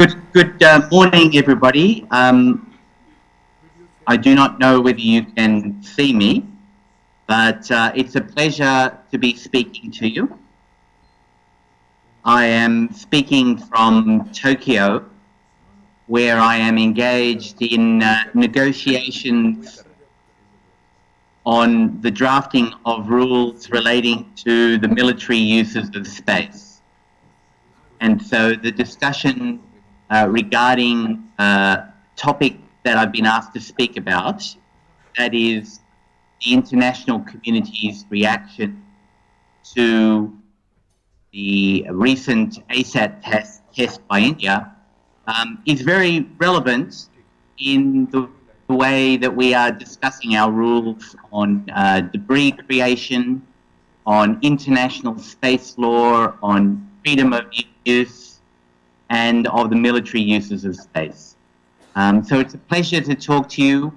Good morning, everybody. I do not know whether you can see me, but it's a pleasure to be speaking to you. I am speaking from Tokyo, where I am engaged in negotiations on the drafting of rules relating to the military uses of space. And so the discussion regarding topic that I've been asked to speak about, that is the international community's reaction to the recent ASAT test by India, is very relevant in the way that we are discussing our rules on debris creation, on international space law, on freedom of use, and of the military uses of space. So it's a pleasure to talk to you.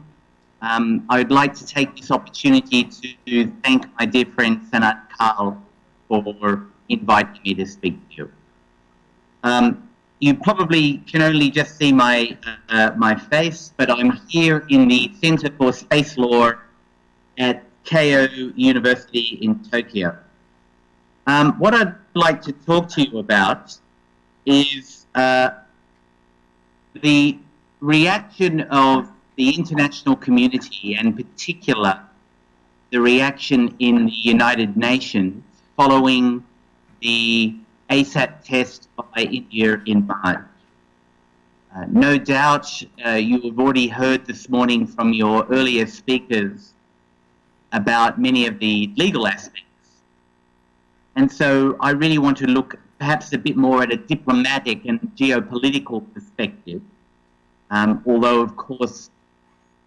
I would like to take this opportunity to thank my dear friend Sanat Karl for inviting me to speak to you. You probably can only just see my face, but I'm here in the Center for Space Law at Keio University in Tokyo. What I'd like to talk to you about is the reaction of the international community, and in particular the reaction in the United Nations following the ASAT test by India in March. No doubt you have already heard this morning from your earlier speakers about many of the legal aspects. And so I really want to look perhaps a bit more at a diplomatic and geopolitical perspective, although of course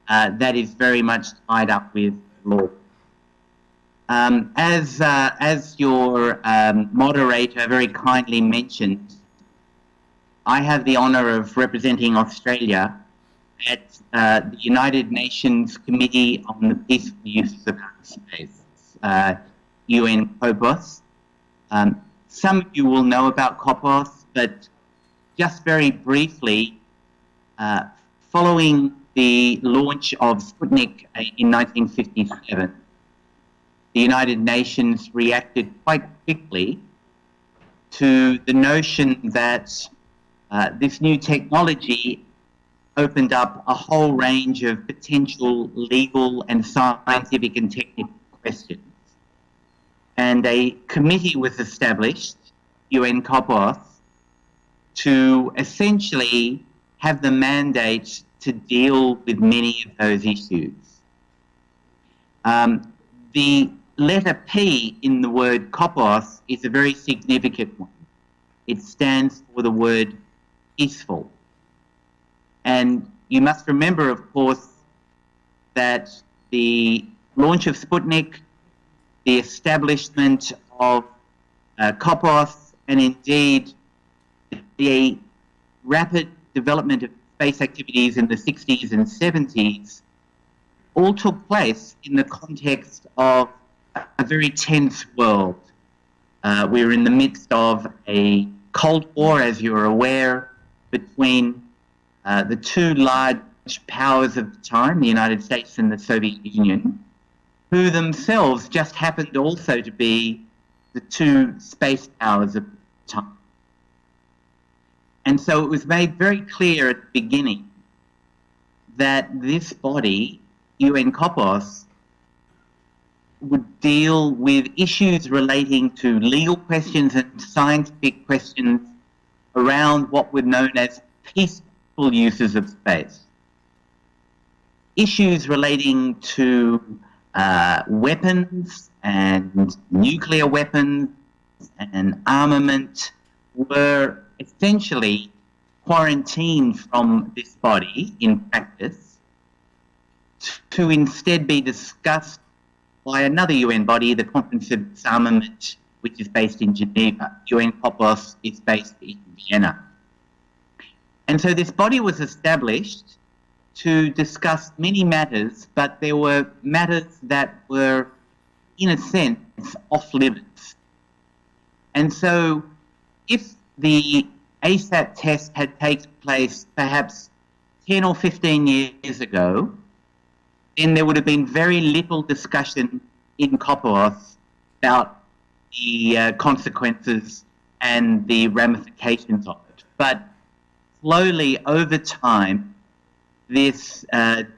that is very much tied up with law. As your moderator very kindly mentioned, I have the honour of representing Australia at the United Nations Committee on the Peaceful Use of Space, UN-COPOUS. Some of you will know about COPOUS, but just very briefly, following the launch of Sputnik in 1957, the United Nations reacted quite quickly to the notion that this new technology opened up a whole range of potential legal and scientific and technical questions. And a committee was established, UN-COPOUS, to essentially have the mandate to deal with many of those issues. The letter P in the word COPOUS is a very significant one. It stands for the word peaceful. And you must remember, of course, that the launch of Sputnik, the establishment of COPOUS, and indeed the rapid development of space activities in the 60s and 70s all took place in the context of a very tense world. We were in the midst of a Cold War, as you're aware, between the two large powers of the time, the United States and the Soviet Union, who themselves just happened also to be the two space powers of the time. And so it was made very clear at the beginning that this body, UN-COPOUS, would deal with issues relating to legal questions and scientific questions around what were known as peaceful uses of space. Issues relating to weapons and nuclear weapons and armament were essentially quarantined from this body in practice to instead be discussed by another UN body, the Conference of Disarmament, which is based in Geneva. UN-COPOUS is based in Vienna. And so this body was established to discuss many matters, but there were matters that were, in a sense, off limits. And so if the ASAT test had taken place perhaps 10 or 15 years ago, then there would have been very little discussion in COPOUS about the consequences and the ramifications of it. But slowly, over time, this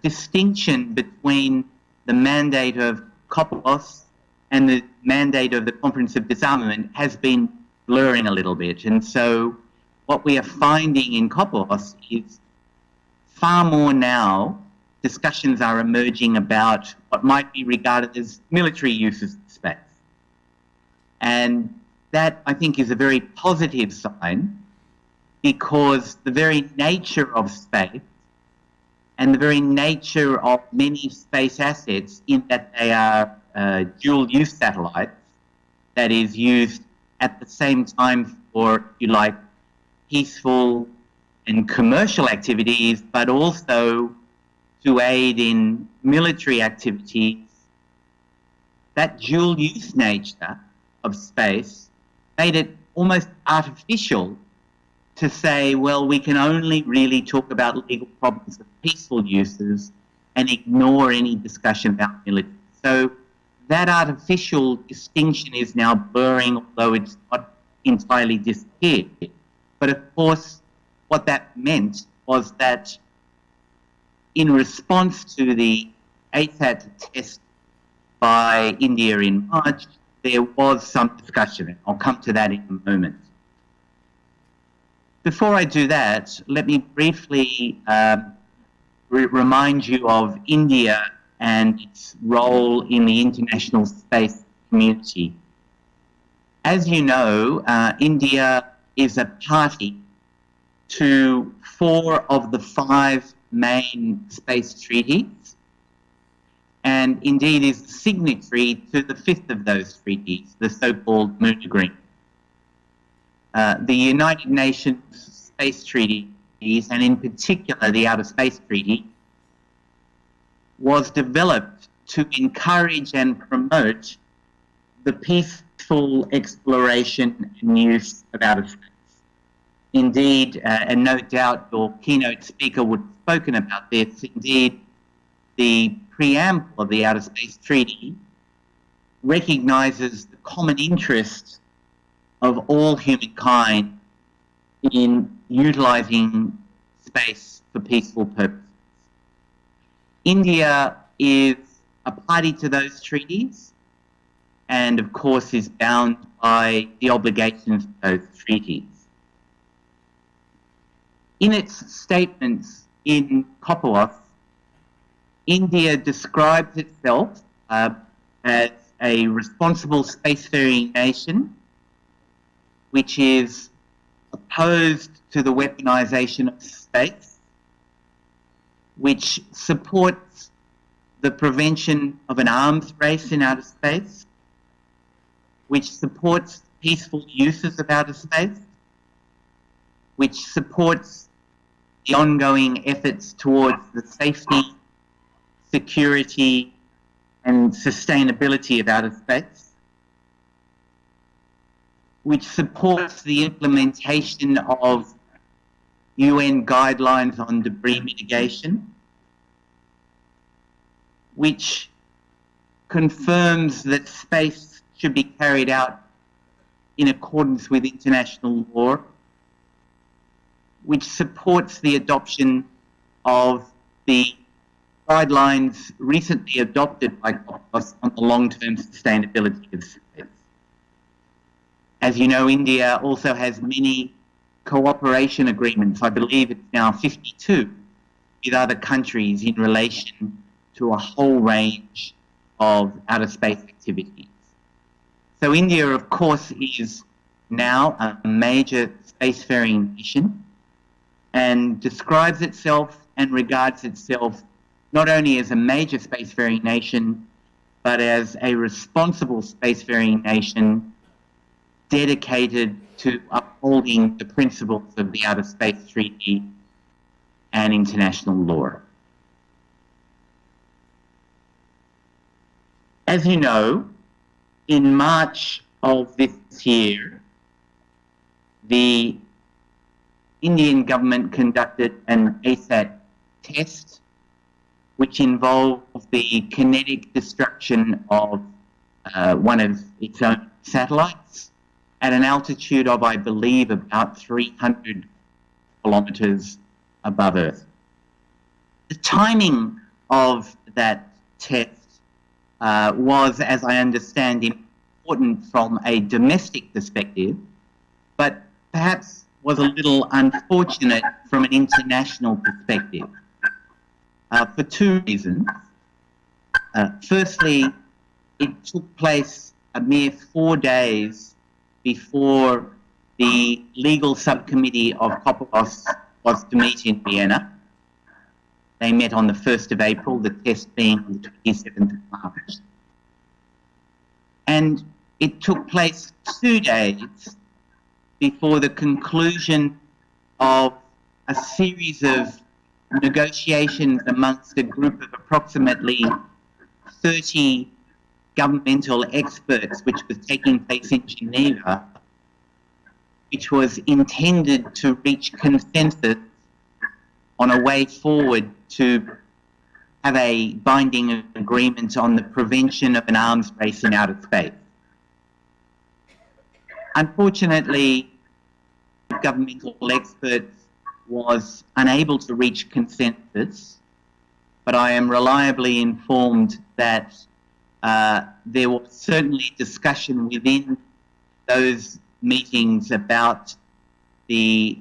distinction between the mandate of COPOUS and the mandate of the Conference of Disarmament has been blurring a little bit. And so what we are finding in COPOUS is far more now discussions are emerging about what might be regarded as military uses of space. And that, I think, is a very positive sign, because the very nature of space and the very nature of many space assets, in that they are dual-use satellites, that is used at the same time for, if you like, peaceful and commercial activities, but also to aid in military activities. That dual-use nature of space made it almost artificial to say, well, we can only really talk about legal problems of peaceful uses and ignore any discussion about military. So that artificial distinction is now blurring, although it's not entirely disappeared. But of course, what that meant was that in response to the ASAT test by India in March, there was some discussion. I'll come to that in a moment. Before I do that, let me briefly remind you of India and its role in the international space community. As you know, India is a party to 4 of the 5 main space treaties, and indeed is signatory to the 5th of those treaties, the so-called Moon Agreement. The United Nations Space Treaties, and in particular the Outer Space Treaty, was developed to encourage and promote the peaceful exploration and use of outer space. Indeed, and no doubt your keynote speaker would have spoken about this, indeed the preamble of the Outer Space Treaty recognises the common interest of all humankind in utilising space for peaceful purposes. India is a party to those treaties and, of course, is bound by the obligations of those treaties. In its statements in COPOUS, India describes itself as a responsible spacefaring nation which is opposed to the weaponization of space, which supports the prevention of an arms race in outer space, which supports peaceful uses of outer space, which supports the ongoing efforts towards the safety, security, and sustainability of outer space, which supports the implementation of UN guidelines on debris mitigation, which confirms that space should be carried out in accordance with international law, which supports the adoption of the guidelines recently adopted by COPOUS on the long-term sustainability of space. As you know, India also has many cooperation agreements. I believe it's now 52 with other countries in relation to a whole range of outer space activities. So India, of course, is now a major spacefaring nation and describes itself and regards itself not only as a major spacefaring nation, but as a responsible spacefaring nation dedicated to upholding the principles of the Outer Space Treaty and international law. As you know, in March of this year, the Indian government conducted an ASAT test, which involved the kinetic destruction of one of its own satellites at an altitude of, I believe, about 300 kilometers above Earth. The timing of that test was, as I understand, important from a domestic perspective, but perhaps was a little unfortunate from an international perspective for two reasons. Firstly, it took place a mere 4 days before the legal subcommittee of COPOUS was to meet in Vienna. They met on the 1st of April, the test being the 27th of March. And it took place 2 days before the conclusion of a series of negotiations amongst a group of approximately 30 governmental experts, which was taking place in Geneva, which was intended to reach consensus on a way forward to have a binding agreement on the prevention of an arms race in outer space. Unfortunately, governmental experts was unable to reach consensus, but I am reliably informed that there was certainly discussion within those meetings about the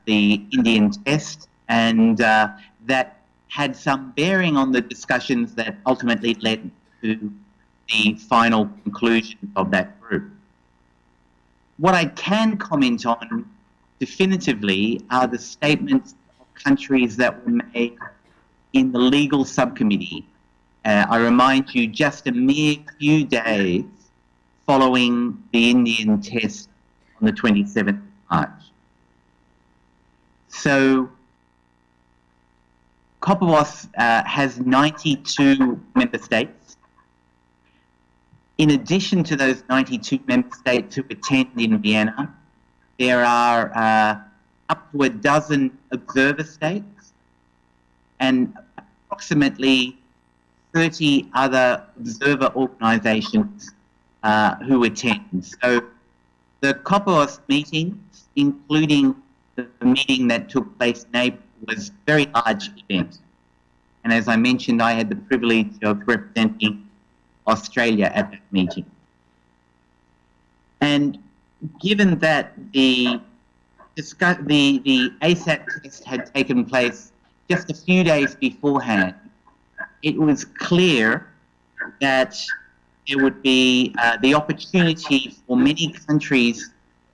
Indian test, and that had some bearing on the discussions that ultimately led to the final conclusion of that group. What I can comment on definitively are the statements of countries that were made in the legal subcommittee. I remind you, just a mere few days following the Indian test on the 27th of March. So COPOUS has 92 member states. In addition to those 92 member states who attend in Vienna, there are up to a dozen observer states and approximately 30 other observer organizations who attend. So the COPOUS meetings, including the meeting that took place in April, was a very large event. And as I mentioned, I had the privilege of representing Australia at that meeting. And given that the ASAT test had taken place just a few days beforehand, it was clear that there would be the opportunity for many countries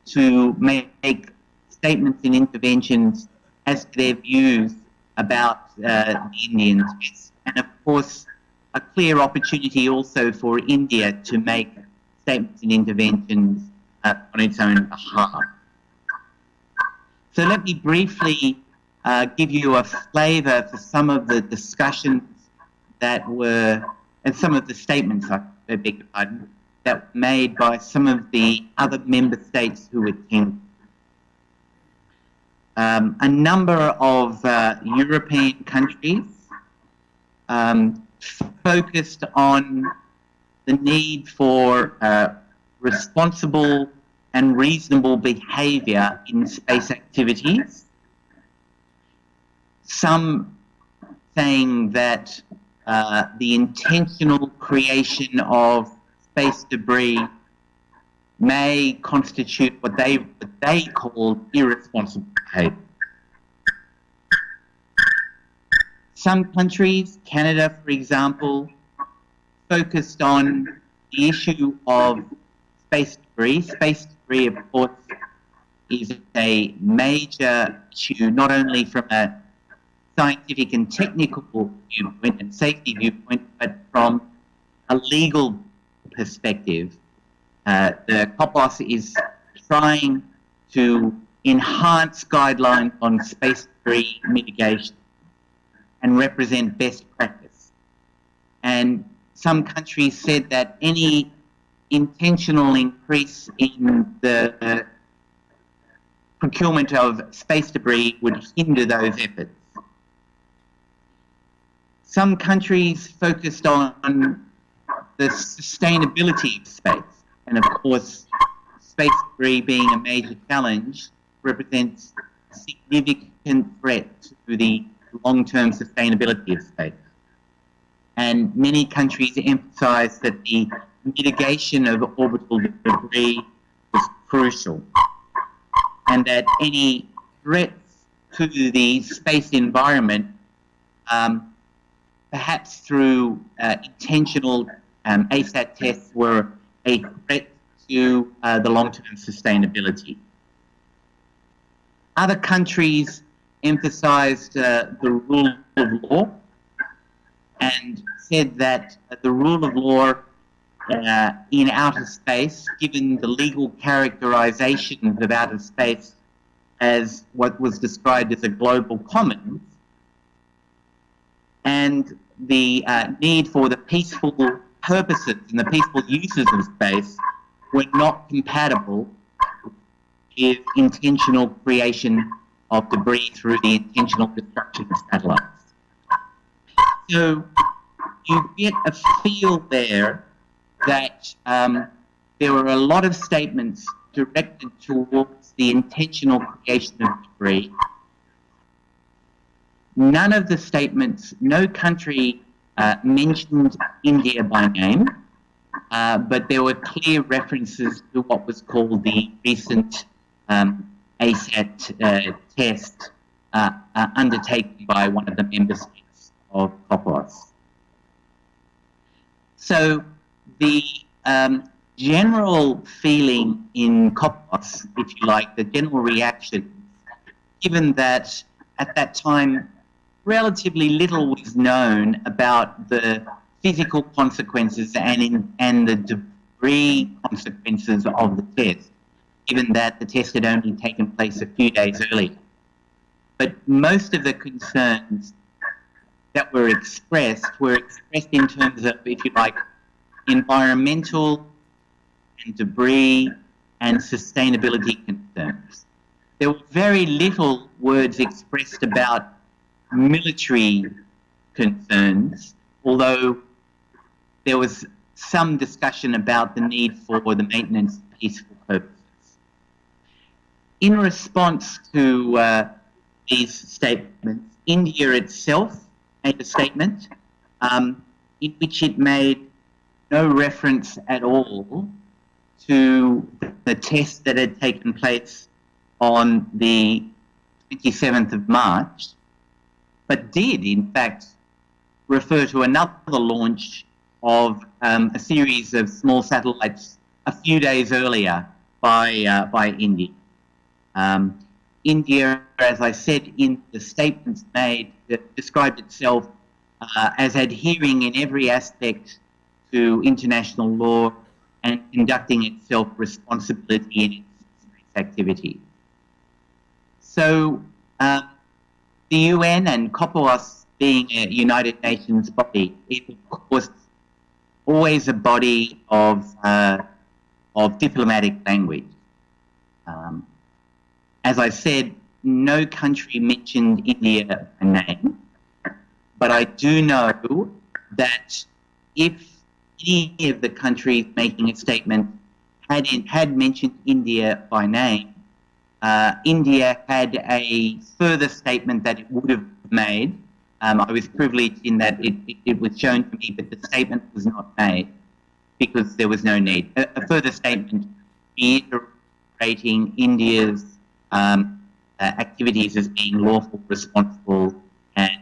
to make statements and interventions as to their views about the Indian test. And of course, a clear opportunity also for India to make statements and interventions on its own behalf. So let me briefly give you a flavour for some of the discussions that were, and some of the statements, I beg your pardon, that were made by some of the other member states who attended. A number of European countries focused on the need for responsible and reasonable behaviour in space activities. Some saying that the intentional creation of space debris may constitute what they call irresponsible behaviour. Some countries, Canada for example, focused on the issue of space debris. Space debris, of course, is a major issue, not only from a scientific and technical viewpoint and safety viewpoint, but from a legal perspective. The COPOUS is trying to enhance guidelines on space debris mitigation and represent best practice. And some countries said that any intentional increase in the procurement of space debris would hinder those efforts. Some countries focused on the sustainability of space, and of course, space debris being a major challenge represents a significant threat to the long-term sustainability of space. And many countries emphasize that the mitigation of orbital debris is crucial, and that any threats to the space environment, perhaps through intentional ASAT tests, were a threat to the long-term sustainability. Other countries emphasized the rule of law and said that the rule of law in outer space, given the legal characterizations of outer space as what was described as a global commons, and the need for the peaceful purposes and the peaceful uses of space were not compatible with intentional creation of debris through the intentional destruction of satellites. So you get a feel there that there were a lot of statements directed towards the intentional creation of debris. None of the statements, no country mentioned India by name, but there were clear references to what was called the recent ASAT test undertaken by one of the member states of COPOUS. So the general feeling in COPOUS, if you like, the general reaction, given that at that time relatively little was known about the physical consequences and the debris consequences of the test, given that the test had only taken place a few days earlier. But most of the concerns that were expressed in terms of, if you like, environmental and debris and sustainability concerns. There were very little words expressed about military concerns, although there was some discussion about the need for the maintenance of peaceful purposes. In response to these statements, India itself made a statement in which it made no reference at all to the test that had taken place on the 27th of March, but did, in fact, refer to another launch of a series of small satellites a few days earlier by India. India, as I said in the statements made, described itself as adhering in every aspect to international law and conducting itself responsibly in its space activity. So the UN and COPOUS, being a United Nations body, is of course always a body of diplomatic language. As I said, no country mentioned India by name, but I do know that if any of the countries making a statement had mentioned India by name, India had a further statement that it would have made. I was privileged in that it was shown to me, but the statement was not made because there was no need. A further statement reiterating India's activities as being lawful, responsible, and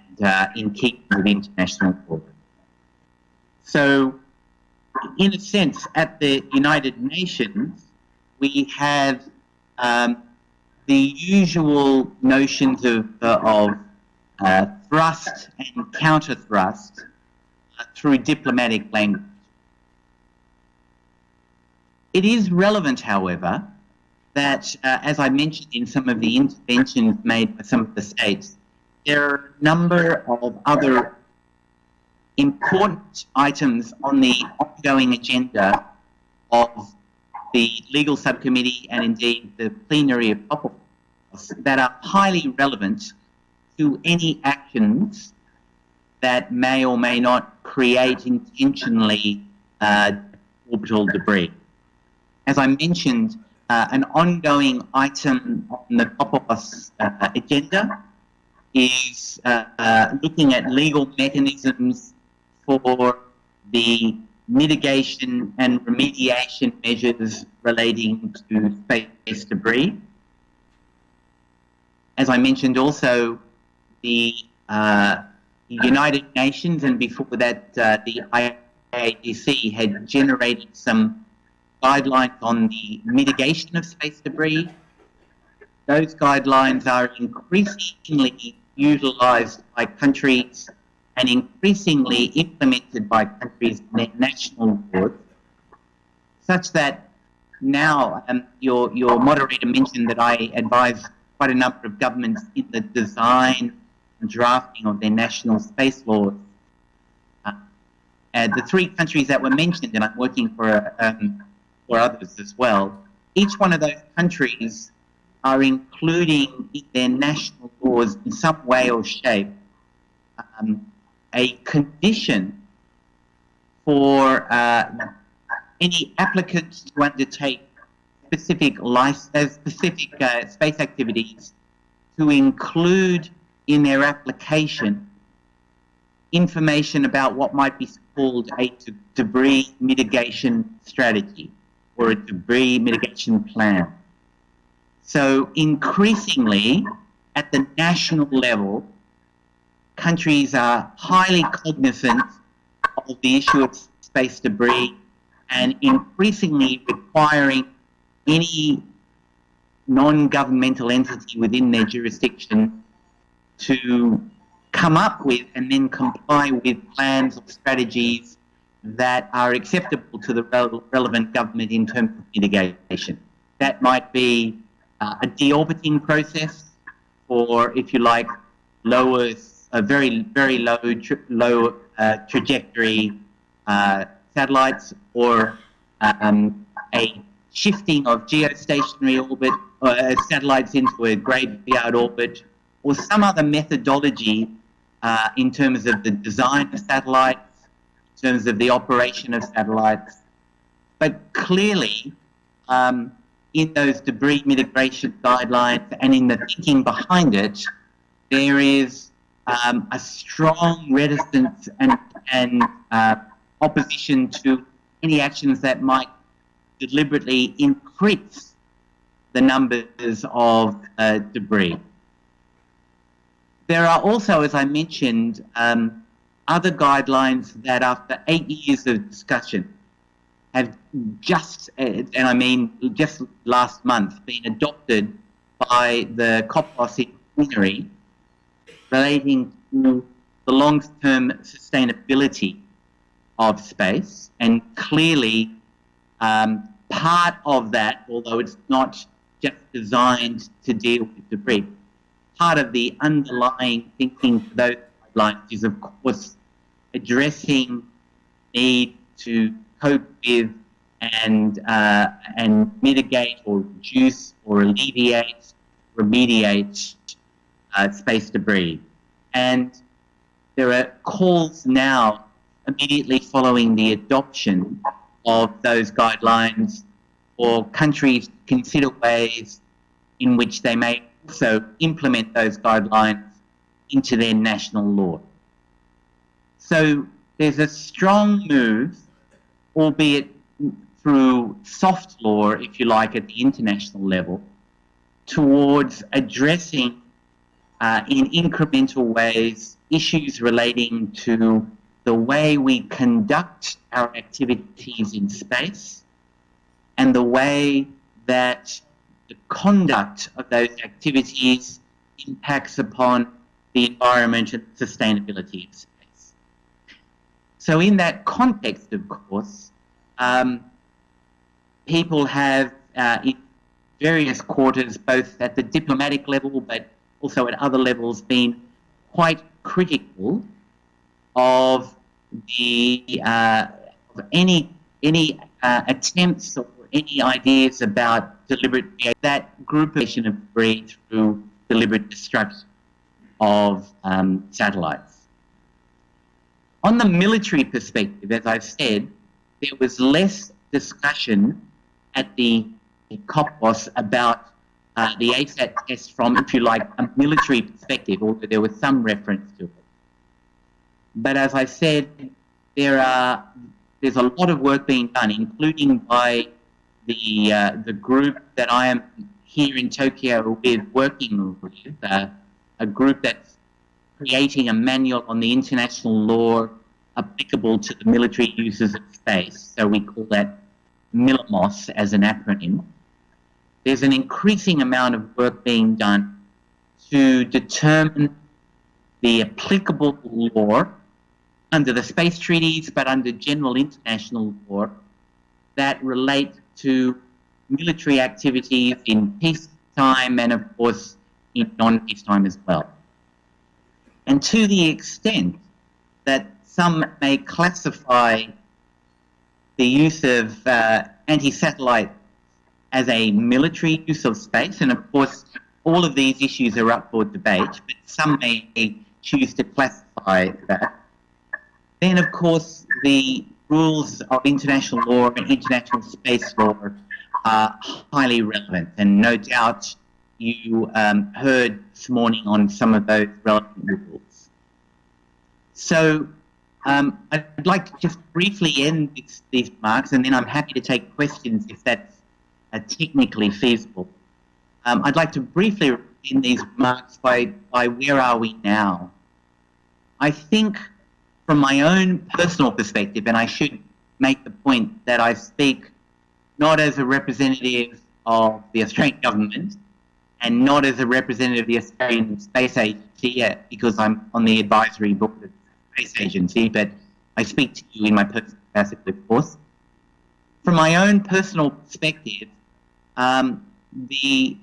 in keeping with international law. So, in a sense, at the United Nations, we have the usual notions of thrust and counter-thrust through diplomatic language. It is relevant, however, that, as I mentioned in some of the interventions made by some of the states, there are a number of other important items on the ongoing agenda of the legal subcommittee and indeed the plenary of COPOUS that are highly relevant to any actions that may or may not create intentionally orbital debris. As I mentioned, an ongoing item on the COPOUS agenda is looking at legal mechanisms for the mitigation and remediation measures relating to space debris. As I mentioned also, the United Nations, and before that the IADC, had generated some guidelines on the mitigation of space debris. Those guidelines are increasingly utilised by countries and increasingly implemented by countries in their national laws, such that now your moderator mentioned that I advise quite a number of governments in the design and drafting of their national space laws. The three countries that were mentioned, and I'm working for others as well, each one of those countries are including in their national laws in some way or shape a condition for any applicants to undertake specific space activities to include in their application information about what might be called a debris mitigation strategy or a debris mitigation plan. So increasingly, at the national level, countries are highly cognizant of the issue of space debris and increasingly requiring any non-governmental entity within their jurisdiction to come up with and then comply with plans or strategies that are acceptable to the relevant government in terms of mitigation. That might be a deorbiting process, or, if you like, very low trajectory satellites, or a shifting of geostationary orbit satellites into a graveyard orbit, or some other methodology in terms of the design of satellites, in terms of the operation of satellites. But clearly, in those debris mitigation guidelines and in the thinking behind it, there is a strong reticence and opposition to any actions that might deliberately increase the numbers of debris. There are also, as I mentioned, other guidelines that after 8 years of discussion have just, and I mean just last month, been adopted by the COPOUS in plenary relating to the long-term sustainability of space. And clearly, part of that, although it's not just designed to deal with debris, part of the underlying thinking for those guidelines is, of course, addressing need to cope with and mitigate or reduce or alleviate, remediate space debris. And there are calls now, immediately following the adoption of those guidelines, for countries to consider ways in which they may also implement those guidelines into their national law. So there's a strong move, albeit through soft law, if you like, at the international level, towards addressing in incremental ways issues relating to the way we conduct our activities in space and the way that the conduct of those activities impacts upon the environment and sustainability of space. So in that context, of course, people have in various quarters, both at the diplomatic level but also at other levels, been quite critical of the of any attempts or any ideas about that group of debris through deliberate destruction of satellites. On the military perspective, as I've said, there was less discussion at the COPOUS about the ASAT test from, if you like, a military perspective, although there was some reference to it. But as I said, there's a lot of work being done, including by the group that I am here in Tokyo with, working with, a group that's creating a manual on the international law applicable to the military uses of space. So we call that MILIMOS as an acronym. There's an increasing amount of work being done to determine the applicable law under the space treaties, but under general international law that relate to military activities in peacetime and, of course, in non-peacetime as well. And to the extent that some may classify the use of anti-satellite as a military use of space, and of course all of these issues are up for debate, but some may choose to classify that, then of course the rules of international law and international space law are highly relevant, and no doubt you heard this morning on some of those relevant rules. So I'd like to just briefly end these remarks, and then I'm happy to take questions if that's technically feasible. I'd like to briefly end these remarks by where are we now. I think from my own personal perspective, and I should make the point that I speak not as a representative of the Australian government and not as a representative of the Australian Space Agency, because I'm on the advisory board of the Space Agency, but I speak to you in my personal capacity, of course. From my own personal perspective, the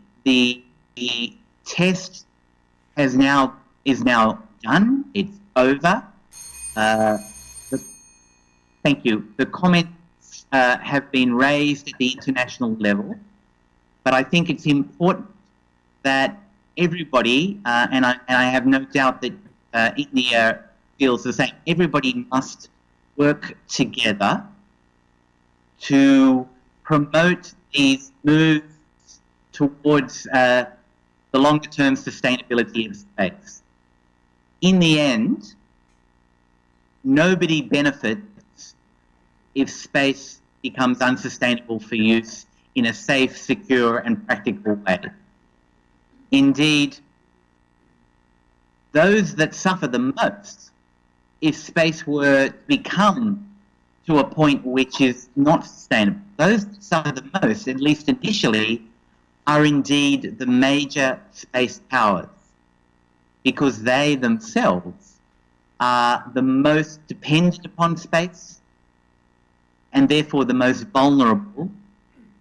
test is now done. It's over. Thank you. The comments have been raised at the international level, but I think it's important that everybody, and I have no doubt that India feels the same, everybody must work together to promote these moves towards the longer-term sustainability of space. In the end, nobody benefits if space becomes unsustainable for use in a safe, secure, and practical way. Indeed, those that suffer the most if space were to become to a point which is not sustainable, those that suffer the most, at least initially, are indeed the major space powers, because they themselves are the most dependent upon space and therefore the most vulnerable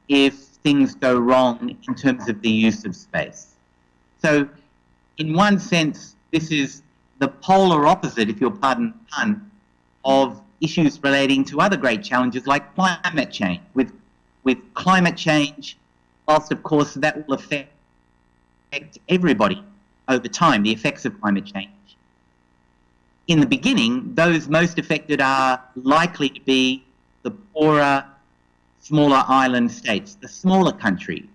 if things go wrong in terms of the use of space. So in one sense, this is the polar opposite, if you'll pardon the pun, of issues relating to other great challenges like climate change. With climate change, whilst of course that will affect everybody over time, the effects of climate change. In the beginning, those most affected are likely to be the poorer, smaller island states, the smaller countries,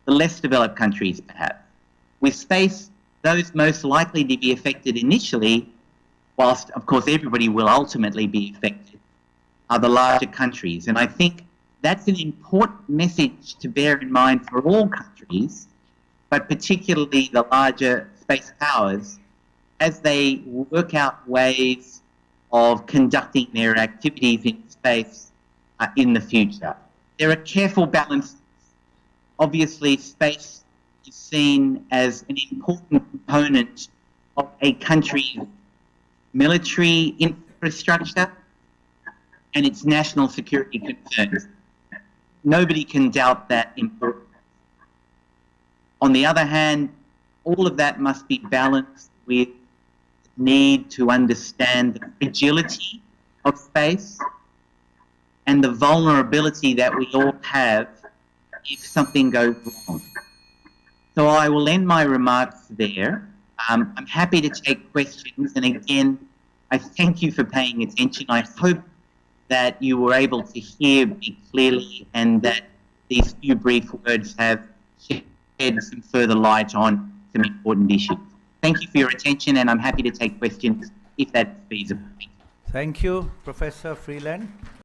the less developed countries perhaps. With space, those most likely to be affected initially, whilst of course everybody will ultimately be affected, are the larger countries. And I think that's an important message to bear in mind for all countries, but particularly the larger space powers, as they work out ways of conducting their activities in space in the future. There are careful balances. Obviously, space is seen as an important component of a country's military infrastructure and its national security concerns. Nobody can doubt that importance. On the other hand, all of that must be balanced with the need to understand the fragility of space and the vulnerability that we all have if something goes wrong. So I will end my remarks there. I'm happy to take questions, and again, I thank you for paying attention. I hope that you were able to hear me clearly and that these few brief words have shed some further light on some important issues. Thank you for your attention, and I'm happy to take questions if that's feasible. Thank you, Professor Freeland.